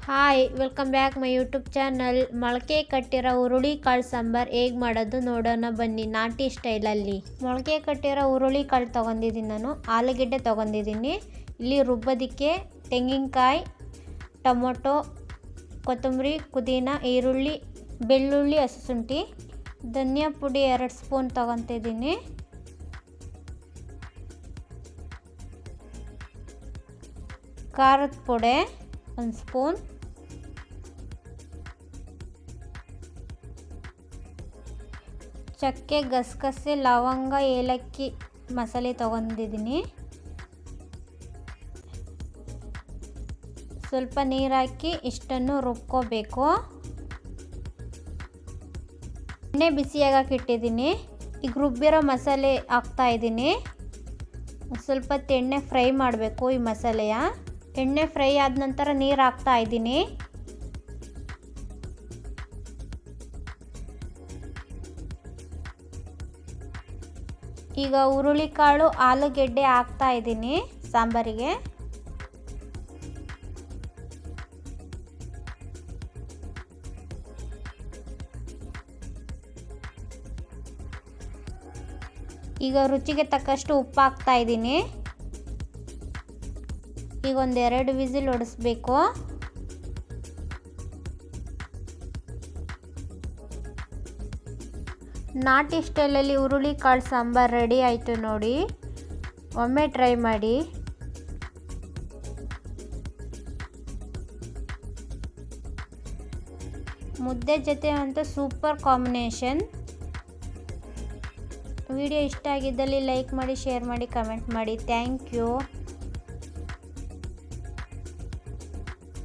Hi welcome back my YouTube channel. ಮೊಳಕೆ ಕಟ್ಟಿರೋ ಹುರುಳಿ ಕಾಳು ಸಾಂಬಾರು ಹೇಗೆ ಮಾಡೋದು ನೋಡೋಣ ಬನ್ನಿ, ನಾಟಿ ಸ್ಟೈಲಲ್ಲಿ. ಮೊಳಕೆ ಕಟ್ಟಿರೋ ಹುರುಳಿ ಕಾಳು ತೊಗೊಂಡಿದ್ದೀನಿ. ನಾನು ಆಲೂಗೆಡ್ಡೆ ತೊಗೊಂಡಿದ್ದೀನಿ. ಇಲ್ಲಿ ರುಬ್ಬೋದಕ್ಕೆ ತೆಂಗಿನಕಾಯಿ, ಟೊಮೊಟೊ, ಕೊತ್ತಂಬರಿ, ಪುದೀನ, ಈರುಳ್ಳಿ, ಬೆಳ್ಳುಳ್ಳಿ, ಹಸಿಶುಂಠಿ, ಧನಿಯಾ ಪುಡಿ 2 ಸ್ಪೂನ್ ತೊಗೊತಿದ್ದೀನಿ. ಖಾರದ ಪುಡಿ 1 ಸ್ಪೂನ್, ಚಕ್ಕೆ, ಗಸಗಸೆ, ಲವಂಗ, ಏಲಕ್ಕಿ ಮಸಾಲೆ ತೊಗೊಂಡಿದ್ದೀನಿ. ಸ್ವಲ್ಪ ನೀರು ಹಾಕಿ ಇಷ್ಟನ್ನು ರುಬ್ಕೋಬೇಕು. ಎಣ್ಣೆ ಬಿಸಿಯಾಗಕ್ಕೆ ಇಟ್ಟಿದ್ದೀನಿ. ಈಗ ರುಬ್ಬಿರೋ ಮಸಾಲೆ ಹಾಕ್ತಾಯಿದ್ದೀನಿ. ಸ್ವಲ್ಪ ಎಣ್ಣೆ ಫ್ರೈ ಮಾಡಬೇಕು. ಈ ಮಸಾಲೆಯ ಎಣ್ಣೆ ಫ್ರೈ ಆದ ನಂತರ ನೀರು ಹಾಕ್ತಾ ಇದ್ದೀನಿ. ಈಗ ಹುರುಳಿಕಾಳು, ಆಲೂಗೆಡ್ಡೆ ಹಾಕ್ತಾ ಇದ್ದೀನಿ ಸಾಂಬಾರಿಗೆ. ಈಗ ರುಚಿಗೆ ತಕ್ಕಷ್ಟು ಉಪ್ಪು ಹಾಕ್ತಾ ಇದ್ದೀನಿ. ಈಗ 1-2 ವಿಸಿಲ್ ಹೊಡಿಸ್ಬೇಕು. ನಾಟಿ ಸ್ಟೈಲಲ್ಲಿ ಹುರುಳಿ ಕಾಳು ಸಾಂಬಾರು ರೆಡಿ ಆಯಿತು ನೋಡಿ. ಒಮ್ಮೆ ಟ್ರೈ ಮಾಡಿ. ಮುದ್ದೆ ಜೊತೆ ಅಂತೂ ಸೂಪರ್ ಕಾಂಬಿನೇಷನ್. ವಿಡಿಯೋ ಇಷ್ಟ ಆಗಿದ್ದಲ್ಲಿ ಲೈಕ್ ಮಾಡಿ, ಶೇರ್ ಮಾಡಿ, ಕಮೆಂಟ್ ಮಾಡಿ. Thank you.